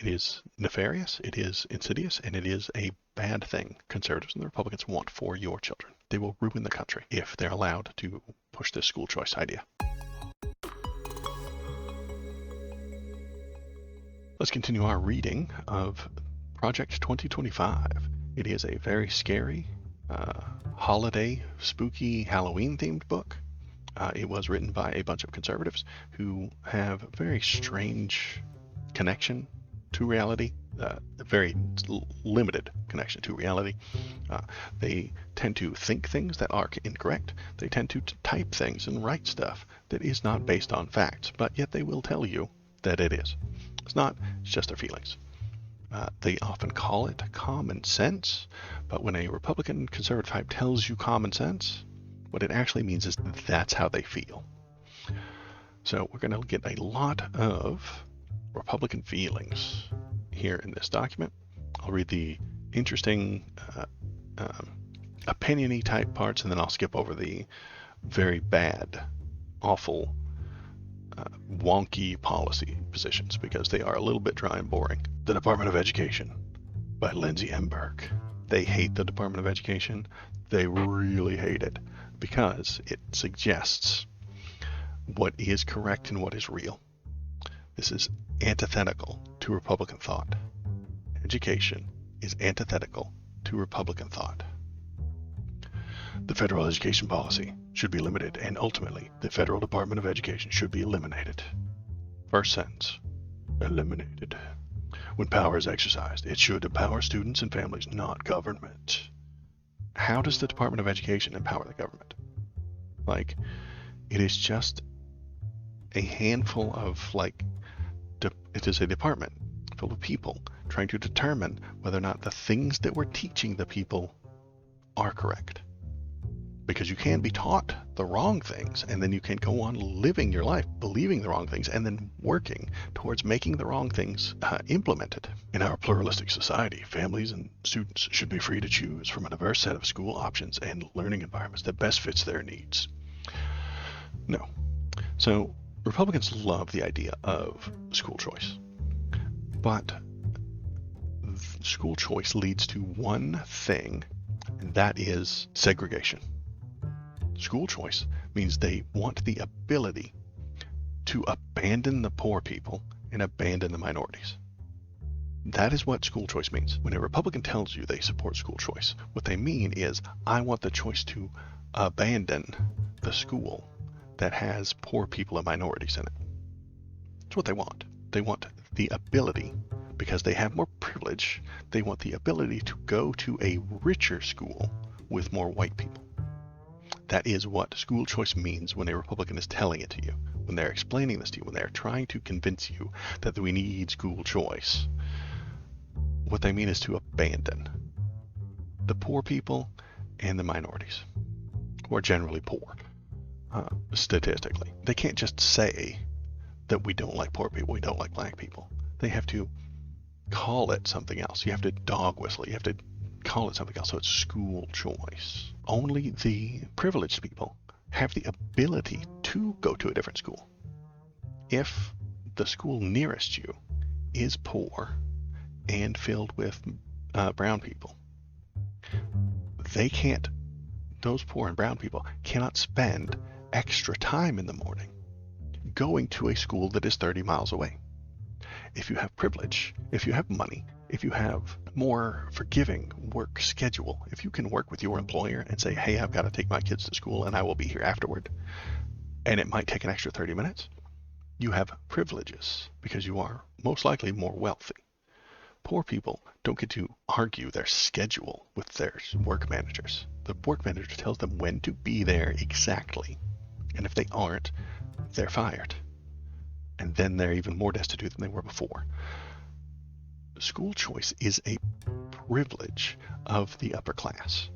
It is nefarious, it is insidious, and it is a bad thing conservatives and the Republicans want for your children. They will ruin the country if they're allowed to push this school choice idea. Let's continue our reading of Project 2025. It is a very scary, holiday, spooky, Halloween-themed book. It was written by a bunch of conservatives who have a very strange connection to reality, a very limited connection to reality. They tend to think things that are incorrect. They tend to type things and write stuff that is not based on facts, but yet they will tell you that it is. It's not, it's just their feelings. They often call it common sense, but when a Republican conservative type tells you common sense, what it actually means is that's how they feel. So we're going to get a lot of Republican feelings here in this document. I'll read the interesting opinion-y type parts, and then I'll skip over the very bad, awful, wonky policy positions because they are a little bit dry and boring. The Department of Education by Lindsay M. Burke. They hate the Department of Education. They really hate it because it suggests what is correct and what is real. This is antithetical to Republican thought. Education is antithetical to Republican thought. The federal education policy should be limited, and ultimately, the Federal Department of Education should be eliminated. First sentence, eliminated. When power is exercised, it should empower students and families, not government. How does the Department of Education empower the government? Like, it is just a handful of, it is a department full of people trying to determine whether or not the things that we're teaching the people are correct. Because you can be taught the wrong things, and then you can go on living your life believing the wrong things, and then working towards making the wrong things implemented. In our pluralistic society, families and students should be free to choose from a diverse set of school options and learning environments that best fits their needs. No. So Republicans love the idea of school choice, but school choice leads to one thing, and that is segregation. School choice means they want the ability to abandon the poor people and abandon the minorities. That is what school choice means. When a Republican tells you they support school choice, what they mean is, I want the choice to abandon the school that has poor people and minorities in it. That's what they want. They want the ability, because they have more privilege, they want the ability to go to a richer school with more white people. That is what school choice means when a Republican is telling it to you, when they're explaining this to you, when they're trying to convince you that we need school choice. What they mean is to abandon the poor people and the minorities, who are generally poor, statistically. They can't just say that we don't like poor people, we don't like black people. They have to call it something else. You have to dog whistle. You have to call it something else. So it's school choice. Only the privileged people have the ability to go to a different school. If the school nearest you is poor and filled with brown people, those poor and brown people cannot spend extra time in the morning going to a school that is 30 miles away. If you have privilege, if you have money, if you have more forgiving work schedule, if you can work with your employer and say, hey, I've got to take my kids to school and I will be here afterward, and it might take an extra 30 minutes, you have privileges because you are most likely more wealthy. Poor people don't get to argue their schedule with their work managers. The work manager tells them when to be there exactly. And if they aren't, they're fired. And then they're even more destitute than they were before. School choice is a privilege of the upper class.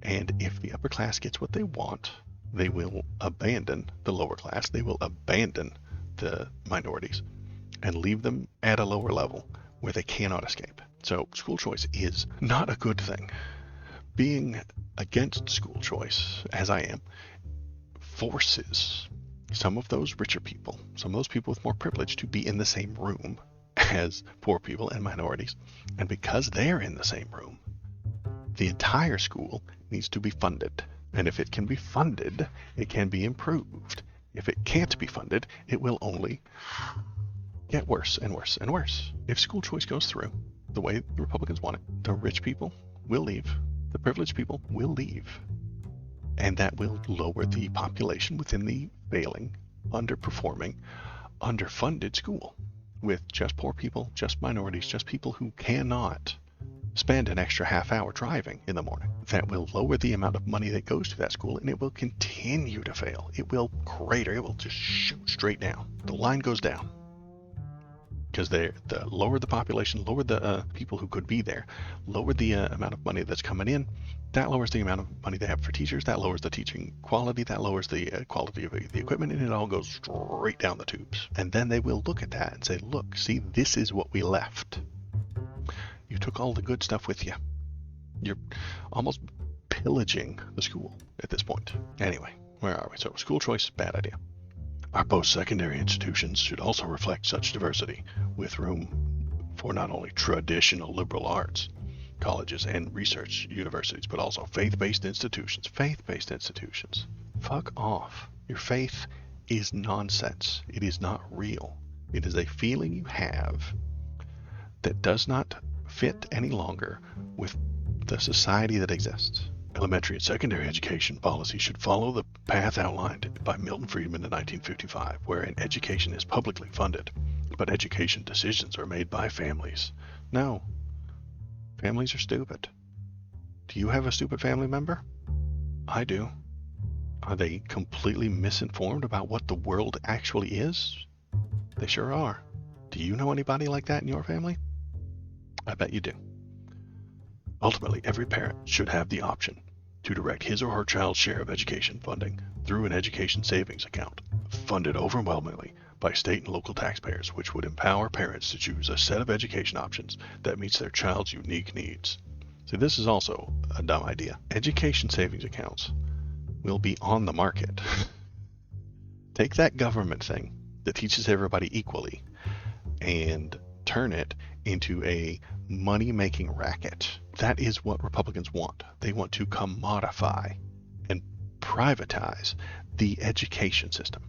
And if the upper class gets what they want, they will abandon the lower class. They will abandon the minorities and leave them at a lower level where they cannot escape. So school choice is not a good thing. Being against school choice, as I am, forces some of those richer people, some of those people with more privilege, to be in the same room as poor people and minorities. And because they're in the same room, the entire school needs to be funded. And if it can be funded, it can be improved. If it can't be funded, it will only get worse and worse and worse. If school choice goes through the way the Republicans want it, the rich people will leave. The privileged people will leave. And that will lower the population within the failing, underperforming, underfunded school with just poor people, just minorities, just people who cannot spend an extra half hour driving in the morning. That will lower the amount of money that goes to that school, and it will continue to fail. It will crater. It will just shoot straight down. The line goes down. Because the lower the population, lower the people who could be there, lower the amount of money that's coming in, that lowers the amount of money they have for teachers, that lowers the teaching quality, that lowers the quality of the equipment, and it all goes straight down the tubes. And then they will look at that and say, look, see, this is what we left. You took all the good stuff with you. You're almost pillaging the school at this point. Anyway, where are we? So school choice, bad idea. Our post-secondary institutions should also reflect such diversity, with room for not only traditional liberal arts colleges and research universities, but also faith-based institutions. Faith-based institutions. Fuck off. Your faith is nonsense. It is not real. It is a feeling you have that does not fit any longer with the society that exists. Elementary and secondary education policy should follow the path outlined by Milton Friedman in 1955, wherein education is publicly funded, but education decisions are made by families. No. Families are stupid. Do you have a stupid family member? I do. Are they completely misinformed about what the world actually is? They sure are. Do you know anybody like that in your family? I bet you do. Ultimately, every parent should have the option to direct his or her child's share of education funding through an education savings account, funded overwhelmingly by state and local taxpayers, which would empower parents to choose a set of education options that meets their child's unique needs. See, this is also a dumb idea. Education savings accounts will be on the market. Take that government thing that teaches everybody equally and turn it into a money-making racket. That is what Republicans want. They want to commodify and privatize the education system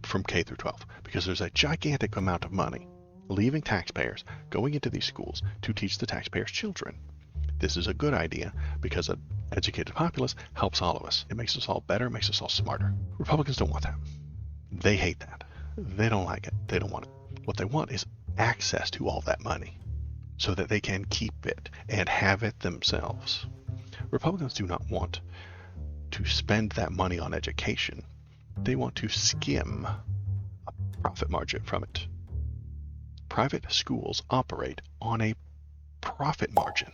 from K through 12, because there's a gigantic amount of money leaving taxpayers going into these schools to teach the taxpayers' children. This is a good idea because an educated populace helps all of us. It makes us all better, makes us all smarter. Republicans don't want that. They hate that. They don't like it. They don't want it. What they want is access to all that money so that they can keep it and have it themselves. Republicans do not want to spend that money on education. They want to skim a profit margin from it. Private schools operate on a profit margin.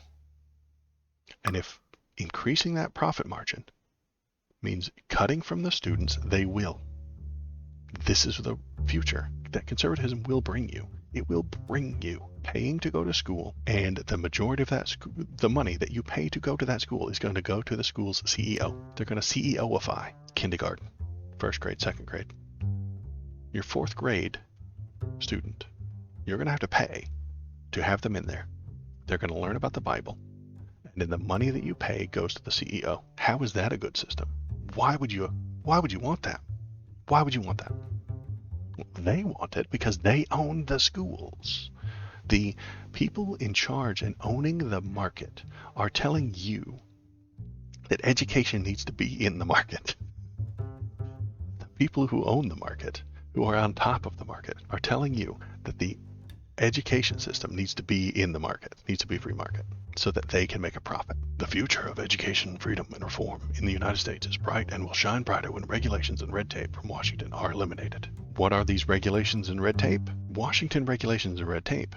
And if increasing that profit margin means cutting from the students, they will. This is the future that conservatism will bring you. It will bring you paying to go to school, and the majority of that the money that you pay to go to that school is going to go to the school's CEO. They're going to CEO-ify kindergarten, first grade, second grade. Your fourth grade student, you're going to have to pay to have them in there. They're going to learn about the Bible, and then the money that you pay goes to the CEO. How is that a good system? Why would you want that? Why would you want that? They want it because they own the schools. The people in charge and owning the market are telling you that education needs to be in the market. The people who own the market, who are on top of the market, are telling you that the education system needs to be in the market, needs to be free market, so that they can make a profit. The future of education, freedom, and reform in the United States is bright and will shine brighter when regulations and red tape from Washington are eliminated. What are these regulations and red tape? Washington regulations and red tape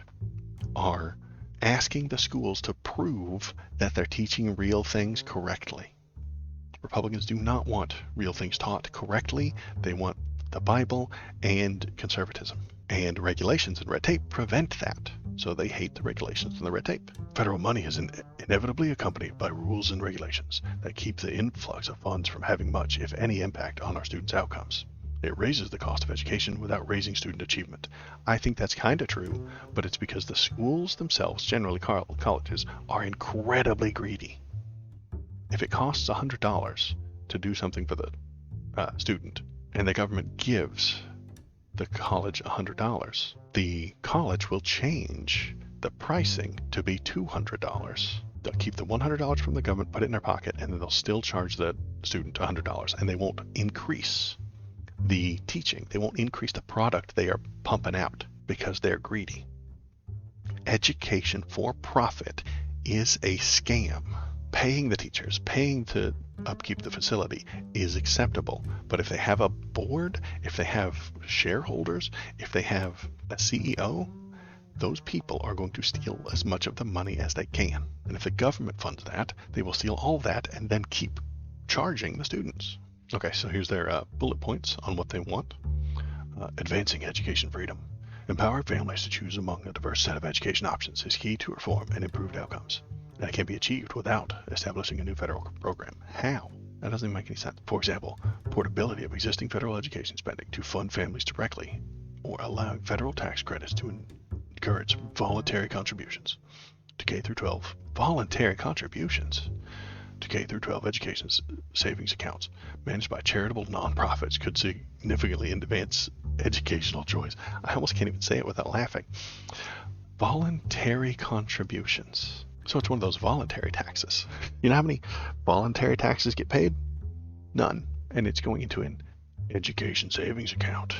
are asking the schools to prove that they're teaching real things correctly. Republicans do not want real things taught correctly. They want the Bible and conservatism. And regulations and red tape prevent that. So they hate the regulations and the red tape. Federal money is inevitably accompanied by rules and regulations that keep the influx of funds from having much, if any, impact on our students' outcomes. It raises the cost of education without raising student achievement. I think that's kind of true, but it's because the schools themselves, generally colleges, are incredibly greedy. If it costs $100 to do something for the student, and the government gives the college $100, the college will change the pricing to be $200. They'll keep the $100 from the government, put it in their pocket, and then they'll still charge the student $100, and they won't increase the teaching. They won't increase the product they are pumping out because they're greedy. Education for profit is a scam. Paying the teachers, paying to upkeep the facility is acceptable. But if they have a board, if they have shareholders, if they have a CEO, those people are going to steal as much of the money as they can. And if the government funds that, they will steal all that and then keep charging the students. Okay, so here's their bullet points on what they want. Advancing education freedom. Empowering families to choose among a diverse set of education options is key to reform and improved outcomes. And it can be achieved without establishing a new federal program. How? That doesn't even make any sense. For example, portability of existing federal education spending to fund families directly, or allowing federal tax credits to encourage voluntary contributions to K through 12. Voluntary contributions to K through 12 education savings accounts managed by charitable nonprofits could significantly advance educational choice. I almost can't even say it without laughing. Voluntary contributions. So it's one of those voluntary taxes. You know how many voluntary taxes get paid? None. And it's going into an education savings account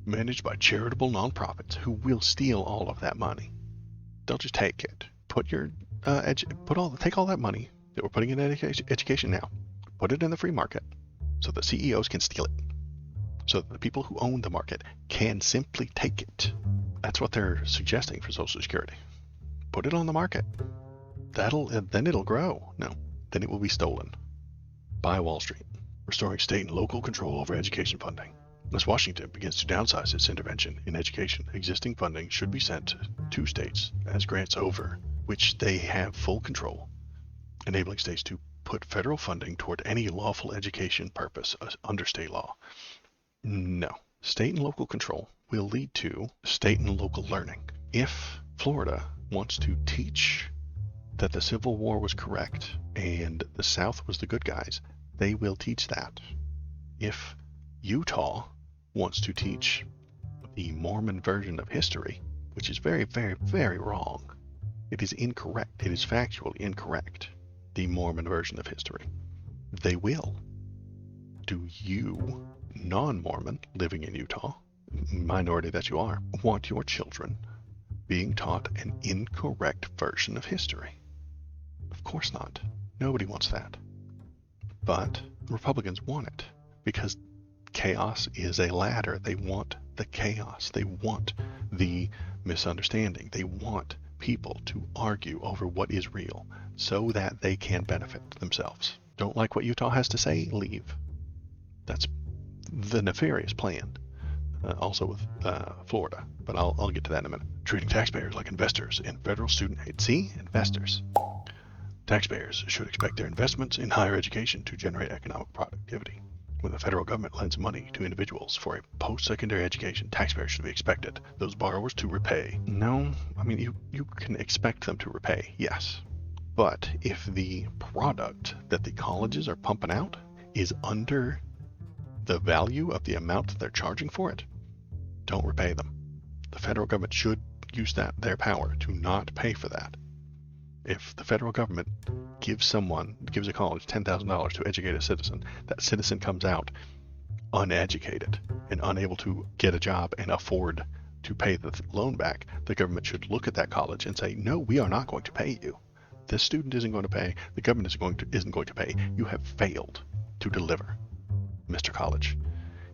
managed by charitable nonprofits who will steal all of that money. They'll just take it. Take all that money that we're putting in education now, put it in the free market so the CEOs can steal it, so that the people who own the market can simply take it. That's what they're suggesting for Social Security. Put it on the market. Then it'll grow. No, then it will be stolen by Wall Street. Restoring state and local control over education funding. As Washington begins to downsize its intervention in education, existing funding should be sent to states as grants over which they have full control, enabling states to put federal funding toward any lawful education purpose under state law. No. State and local control will lead to state and local learning. If Florida wants to teach that the Civil War was correct and the South was the good guys, they will teach that. If Utah wants to teach the Mormon version of history, which is very, very, very wrong, it is incorrect, it is factually incorrect, the Mormon version of history, they will. Do you, non-Mormon, living in Utah, minority that you are, want your children being taught an incorrect version of history? Of course not. Nobody wants that. But Republicans want it because chaos is a ladder. They want the chaos. They want the misunderstanding. They want people to argue over what is real so that they can benefit themselves. Don't like what Utah has to say? Leave. That's the nefarious plan. Also with Florida, but I'll get to that in a minute. Treating taxpayers like investors in federal student aid. See? Investors. Taxpayers should expect their investments in higher education to generate economic productivity. When the federal government lends money to individuals for a post-secondary education, taxpayers should be expected those borrowers to repay. No, I mean, you can expect them to repay, yes. But if the product that the colleges are pumping out is under the value of the amount that they're charging for it, don't repay them. The federal government should use their power to not pay for that. If the federal government gives a college $10,000 to educate a citizen, that citizen comes out uneducated and unable to get a job and afford to pay the loan back, the government should look at that college and say, no, we are not going to pay you. This student isn't going to pay. The government isn't going to pay. You have failed to deliver, Mr. College.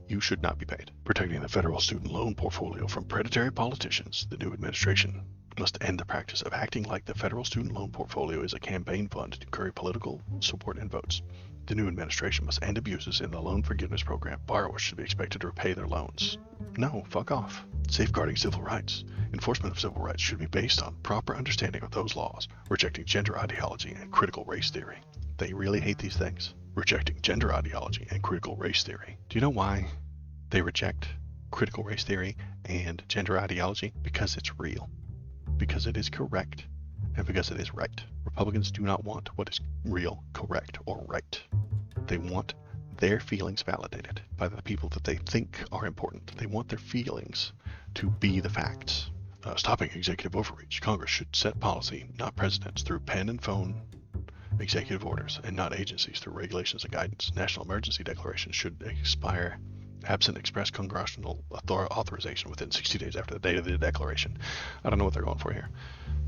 You should not be paid. Protecting the federal student loan portfolio from predatory politicians, the new administration must end the practice of acting like the federal student loan portfolio is a campaign fund to curry political support and votes. The new administration must end abuses in the loan forgiveness program. Borrowers should be expected to repay their loans. No, fuck off. Safeguarding civil rights. Enforcement of civil rights should be based on proper understanding of those laws, rejecting gender ideology and critical race theory. They really hate these things. Rejecting gender ideology and critical race theory. Do you know why They reject critical race theory and gender ideology because it's real, because it is correct, and because it is right. Republicans do not want what is real, correct, or right. They want their feelings validated by the people that they think are important. They want their feelings to be the facts. Stopping executive overreach. Congress should set policy, not presidents, through pen and phone executive orders, and not agencies through regulations and guidance. National emergency declarations should expire absent express congressional authorization within 60 days after the date of the declaration. I don't know what they're going for here.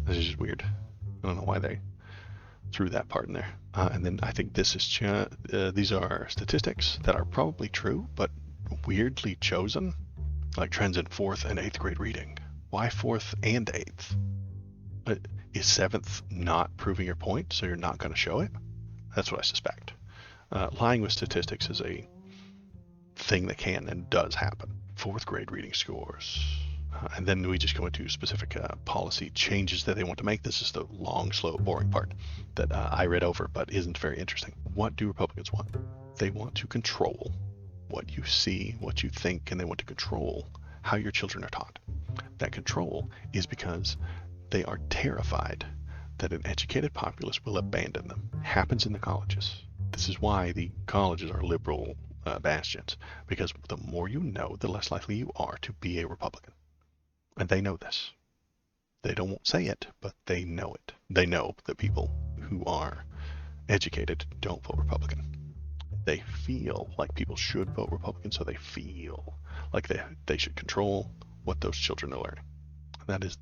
This is just weird. I don't know why they threw that part in there. And then I think this is these are statistics that are probably true, but weirdly chosen, like trends in 4th and 8th grade reading. Why 4th and 8th? Is 7th not proving your point, so you're not going to show it? That's what I suspect. Lying with statistics is a thing that can and does happen. 4th grade reading scores. And then we just go into specific policy changes that they want to make. This is the long, slow, boring part that I read over, but isn't very interesting. What do Republicans want? They want to control what you see, what you think, and they want to control how your children are taught. That control is because they are terrified that an educated populace will abandon them. It happens in the colleges. This is why the colleges are liberal bastions, because the more you know, the less likely you are to be a Republican. And they know this. They don't say it, but they know it. They know that people who are educated don't vote Republican. They feel like people should vote Republican, so they feel like they should control what those children are learning. That is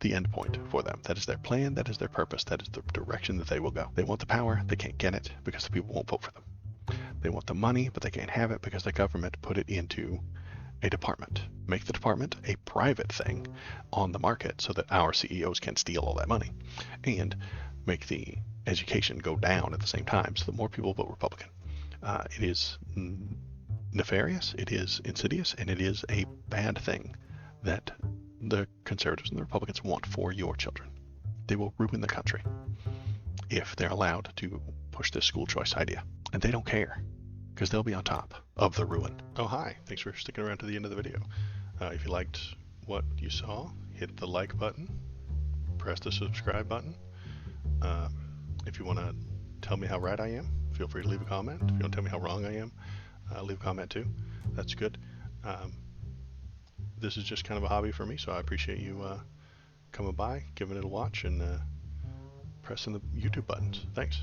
the end point for them. That is their plan, that is their purpose, that is the direction that they will go. They want the power, they can't get it because the people won't vote for them. They want the money, but they can't have it because the government put it into a department. Make the department a private thing on the market so that our CEOs can steal all that money. And make the education go down at the same time so that more people vote Republican. It is nefarious, it is insidious, and it is a bad thing that the conservatives and the Republicans want for your children. They will ruin the country if they're allowed to push this school choice idea. And they don't care, because they'll be on top of the ruin. Oh, hi. Thanks for sticking around to the end of the video. If you liked what you saw, hit the like button, press the subscribe button. If you want to tell me how right I am, feel free to leave a comment. If you want to tell me how wrong I am, leave a comment too. That's good. This is just kind of a hobby for me, so I appreciate you coming by, giving it a watch, and pressing the YouTube buttons. Thanks.